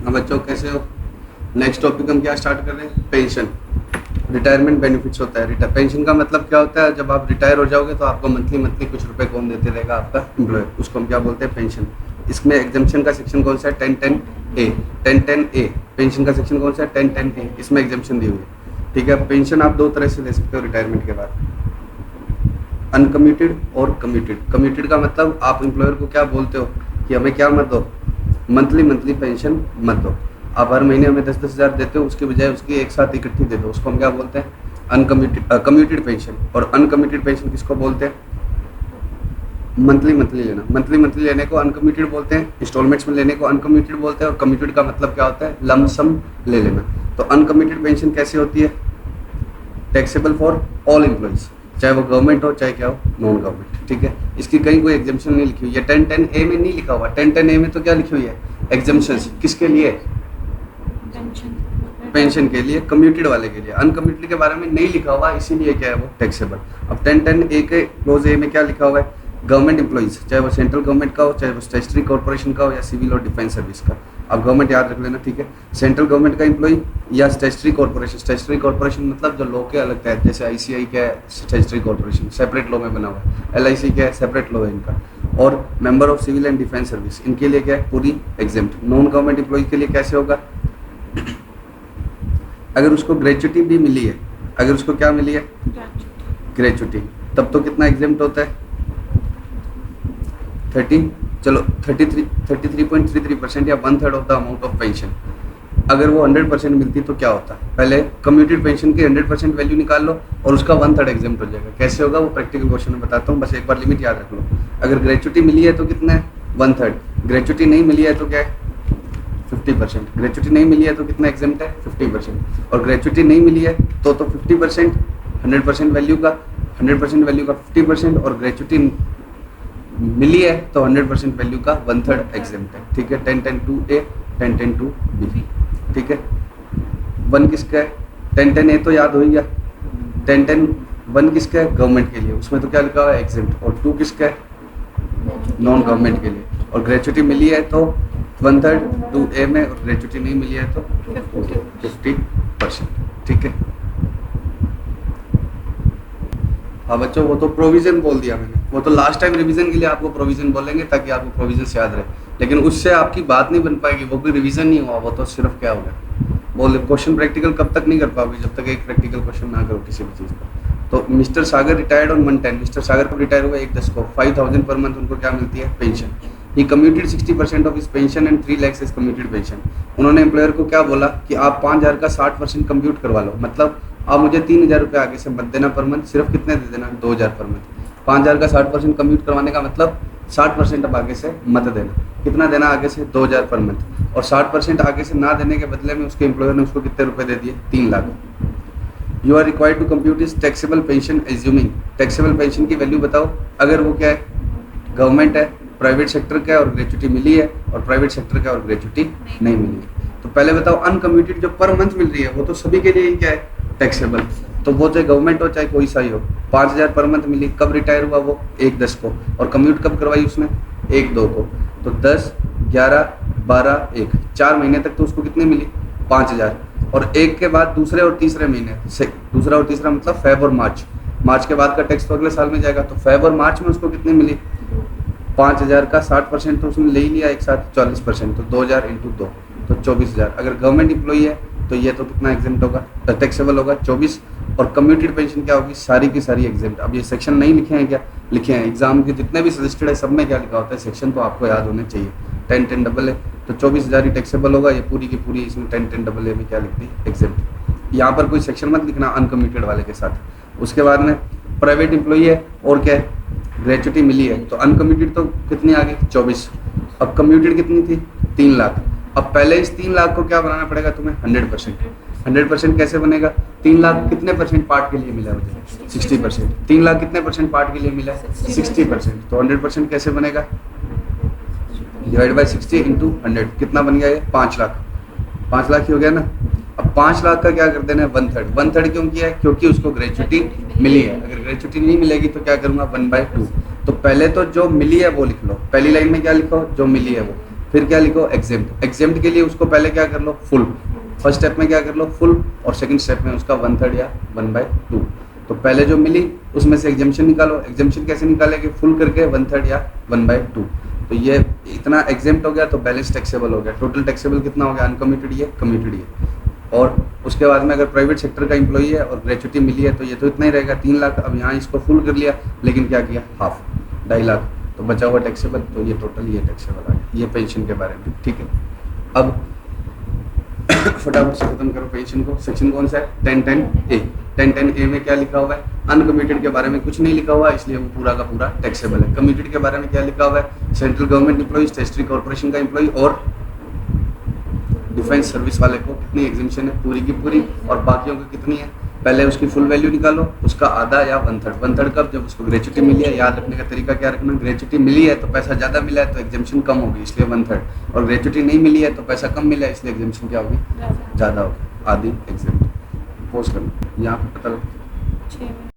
हाँ बच्चों कैसे हो? नेक्स्ट टॉपिक हम क्या स्टार्ट कर रहे हैं? पेंशन। रिटायरमेंट बेनिफिट्स होता है। पेंशन का मतलब क्या होता है? जब आप रिटायर हो जाओगे तो आपको मंथली मंथली कुछ रुपए कौन देते रहेगा? आपका एम्प्लॉयर। उसको हम क्या बोलते हैं? पेंशन। इसमें एग्जाम्पशन का सेक्शन कौन सा है? 1010A। 1010A पेंशन का सेक्शन कौन सा है? 1010A। इसमें एग्जाम्पशन दी हुई है। ठीक है। पेंशन आप दो तरह से ले सकते हो रिटायरमेंट के बाद, अनकम्यूटेड और कम्यूटेड। कम्यूटेड का मतलब आप एम्प्लॉयर को क्या बोलते हो कि हमें क्या मत दो, मंथली मंथली पेंशन मत दो, आप हर महीने हमें 10-10 हज़ार देते हो, उसके बजाय उसकी एक साथ इकट्ठी दे दो। उसको हम क्या बोलते हैं? Uncommuted commuted pension. और अनकम्यूटेड पेंशन किसको बोलते हैं? मंथली मंथली लेना। मंथली मंथली लेने को अनकम्यूटेड बोलते हैं, इंस्टॉलमेंट्स में लेने को अनकम्यूटेड बोलते हैं। और कम्यूटेड का मतलब क्या होता है? लम सम ले लेना। तो अनकम्यूटेड पेंशन कैसे होती है? टैक्सेबल फॉर ऑल एम्प्लॉइज, चाहे वो गवर्नमेंट हो चाहे क्या हो, नॉन गवर्नमेंट। ठीक है। इसकी कहीं कोई एग्जाम्पशन नहीं लिखी हुई है। 1010A में नहीं लिखा हुआ। 1010A में तो क्या लिखी हुई है? एग्जाम्पशंस। किसके लिए? पेंशन के लिए, कम्यूटेड वाले के लिए। अनकम्यूटेड के बारे में नहीं लिखा हुआ, इसीलिए क्या है वो टैक्सेबल। अब 1010A के क्लोज ए में क्या लिखा हुआ है? गवर्नमेंट एम्प्लॉइज, चाहे वो सेंट्रल गवर्नमेंट का हो, चाहे वो स्टैट्यूटरी कॉर्पोरेशन का हो, या सिविल और डिफेंस सर्विस का। अब गवर्नमेंट याद रख लेना। ठीक है। सेंट्रल गवर्नमेंट का एम्प्लॉई या स्टैट्यूटरी कॉर्पोरेशन। स्टैट्यूटरी कॉर्पोरेशन मतलब जो लॉ के अलग तहत, जैसे ICI क्या है? स्टैट्यूटरी कॉर्पोरेशन, सेपरेट लॉ में बना हुआ है। LIC क्या है? सेपरेट लॉ है इनका। और member of civil and defence service, इनके लिए क्या है? पूरी एग्जेम्प्ट। नॉन गवर्नमेंट एम्प्लॉय के लिए कैसे होगा? अगर उसको ग्रेचुटी भी मिली है, अगर उसको क्या मिली है? ग्रेचुटी, तब तो कितना एग्जेम्प्ट होता है? 33.33% या 1/3 of the amount of pension. अगर वो 100% मिलती तो क्या होता? पहले कम्यूटेड पेंशन की 100% वैल्यू निकाल लो और उसका 1/3 एग्जाम्प्ट हो जाएगा। कैसे होगा वो प्रैक्टिकल क्वेश्चन में बताता हूँ, बस एक बार लिमिट याद रख लो। अगर ग्रेचुटी मिली है तो कितना है? 1/3। ग्रेचुटी नहीं मिली है तो क्या है? 50%। ग्रेचुटी नहीं मिली है तो कितना एग्जाम्प्ट है? 50%। और ग्रेचुटी नहीं मिली है तो 50%, 100% वैल्यू का 100% वैल्यू का 50%, और ग्रेचुटी मिली है तो 100% वैल्यू का 1/3 एग्जाम्प्ट है। ठीक है। 1010(2)A, 1010(2)B। ठीक है। 1 किसका है? 1010A तो याद हो ही गया। 1010(1) किसका है? गवर्नमेंट के लिए, उसमें तो क्या लिखा हुआ है? एग्जाम्प्ट। और 2 किसका है? नॉन गवर्नमेंट के लिए। और ग्रेचुटी मिली है तो 1/3 2A में, और ग्रेचुटी नहीं मिली है तो 50%। ठीक है। हाँ बच्चों, वो तो प्रोविजन बोल दिया मैंने, वो तो लास्ट टाइम रिवीजन के लिए आपको प्रोविजन बोलेंगे ताकि आपको प्रोविजन याद रहे, लेकिन उससे आपकी बात नहीं बन पाएगी, वो कोई रिवीजन नहीं हुआ, वो तो सिर्फ क्या होगा बोले। क्वेश्चन प्रैक्टिकल कब तक नहीं कर पाओगे? जब तक एक प्रैक्टिकल क्वेश्चन ना करो किसी भी चीज़ का। तो Mister Sagar retired on 1/10। Mister Sagar को रिटायर हुआ 1/10 को, 5,000 पर मंथ उनको क्या मिलती है? Pension. He commuted 60% of his pension and 3 lakhs is commuted pension. उन्होंने एम्प्लॉयर को क्या बोला कि आप 5,000 का 60% कम्प्यूट करवा लो, मतलब आप मुझे 3,000 रुपये आगे से मत देना पर मंथ, सिर्फ कितने दे देना? 2,000 पर मंथ। 5,000 का 60% कम्प्यूट करवाने का मतलब 60% अब आगे से मत देना। कितना देना आगे से? 2,000 पर मंथ। और 60% आगे से ना देने के बदले में उसके एम्प्लॉयर ने उसको कितने रुपए दे दिए? 3 lakh. You are required to compute is taxable pension assuming. Taxable pension की वैल्यू बताओ। अगर वो क्या है? गवर्नमेंट है, प्राइवेट सेक्टर का है और ग्रेचुटी मिली है, और प्राइवेट सेक्टर का और ग्रेचुटी नहीं मिली है। तो पहले बताओ, अनकम्यूटेड जो पर मंथ मिल रही है वो तो सभी के लिए ही क्या है? टैक्सेबल। तो वो चाहे गवर्नमेंट हो चाहे कोई सा ही हो। 5,000 पर मंथ मिली। कब रिटायर हुआ वो? 1/10 को। और कम्यूट कब करवाई उसने? 1/2 को। तो 10, 11, 12, 1, 4 महीने तक तो उसको कितनी मिली? 5,000। और एक के बाद दूसरे और तीसरे महीने से, दूसरा और तीसरा मतलब फेब और मार्च, मार्च के बाद का टैक्स तो अगले साल में जाएगा। तो फेब और मार्च में उसको कितनी मिली? 5,000 का 60% तो उसने ले ही लिया एक साथ, 40%। तो 2,000 इंटू 2 तो 24,000। अगर गवर्नमेंट एम्प्लॉई है तो ये तो कितना एग्जाम्प्ट होगा? टैक्सेबल होगा 24। और कम्यूटेड पेंशन क्या होगी? सारी की सारी एग्जाम्प्ट। अब ये सेक्शन नहीं लिखे हैं क्या? लिखे हैं। एग्जाम के जितने भी सजेस्टेड है सब में क्या लिखा होता है? सेक्शन तो आपको याद होने चाहिए। 1010AA तो 24,000 ही टैक्सेबल होगा। ये पूरी की पूरी इसमें 1010AA में क्या लिख दी? एग्जाम्प्ट। यहाँ पर कोई सेक्शन मत लिखना अनकम्यूटेड वाले के साथ। उसके बाद में प्राइवेट एम्प्लॉई है और क्या है? ग्रेचुटी मिली है, तो अनकम्यूटेड तो कितनी आ गई? 24। अब कम्यूटेड कितनी थी? 3 लाख। अब पहले इस 3 लाख को क्या बनाना पड़ेगा तुम्हें? 100%। 100% कैसे बनेगा? 3 लाख कितने परसेंट पार्ट के लिए मिला मुझे? 60%। 3 लाख कितने परसेंट पार्ट के लिए मिला? 60%। तो 100% कैसे बनेगा? डिवाइड बाई 60 इंटू 100 कितना बन गया ये? 5 लाख। 5 लाख ही हो गया ना। अब 5 लाख का क्या कर देना है? 1/3। 1/3 क्यों किया है? क्योंकि उसको ग्रेचुटी मिली है। अगर ग्रेचुटी नहीं मिलेगी तो क्या करूँगा? 1/2। तो पहले तो जो मिली है वो लिख लो। पहली लाइन में क्या लिखो? जो मिली है वो। फिर क्या लिखो, एग्जेम्प्ट। एग्जेम्प्ट के लिए उसको पहले क्या कर लो, फुल। फर्स्ट स्टेप में क्या कर लो, फुल, और सेकंड स्टेप में उसका 1/3 या 1/2। तो पहले जो मिली उसमें से एग्जेम्पशन निकालो। एग्जेम्पशन कैसे निकालेंगे, फुल करके 1/3 या 1/2। तो ये इतना एग्जेम्प्ट हो गया तो बैलेंस टैक्सेबल हो गया। टोटल टैक्सेबल कितना हो गया, अनकमिटेड ये, कमिटेड ये। और उसके बाद में अगर प्राइवेट सेक्टर का एम्प्लॉई है और ग्रेचुटी मिली है तो ये तो इतना ही रहेगा, 3 लाख। अब यहाँ इसको फुल कर लिया, लेकिन क्या किया, हाफ, 2.5 लाख, तो बचा हुआ टैक्सेबल। तो ये टोटल ये टैक्सेबल आ गया, ये पेंशन के बारे में। ठीक है, अब फटाफट से खत्म करो पेंशन को। सेक्शन कौन सा है, 1010A। 1010A में क्या लिखा हुआ है, अनकमिटेड के बारे में कुछ नहीं लिखा हुआ, इसलिए वो पूरा का पूरा टैक्सेबल है। कमिटेड के बारे में क्या लिखा हुआ है, सेंट्रल गवर्नमेंट एम्प्लॉई, स्टेटरी कॉर्पोरेशन का एम्प्लॉई और डिफेंस सर्विस वाले को कितनी एग्जिबिशन है, पूरी की पूरी, और बाकियों की कितनी है। पहले उसकी फुल वैल्यू निकालो, उसका आधा या 1/3। 1/3 कब, जब उसको ग्रेचुटी मिली है। याद रखने का तरीका क्या रखना, ग्रेचुटी मिली है तो पैसा ज़्यादा मिला है तो एग्जिबिशन कम होगी, इसलिए 1/3। और ग्रेचुटी नहीं मिली है तो पैसा कम मिला है, इसलिए एग्जिबिशन क्या होगी, ज़्यादा होगी, आधी एग्जिबिट। पोस्ट करना यहाँ पे पता लग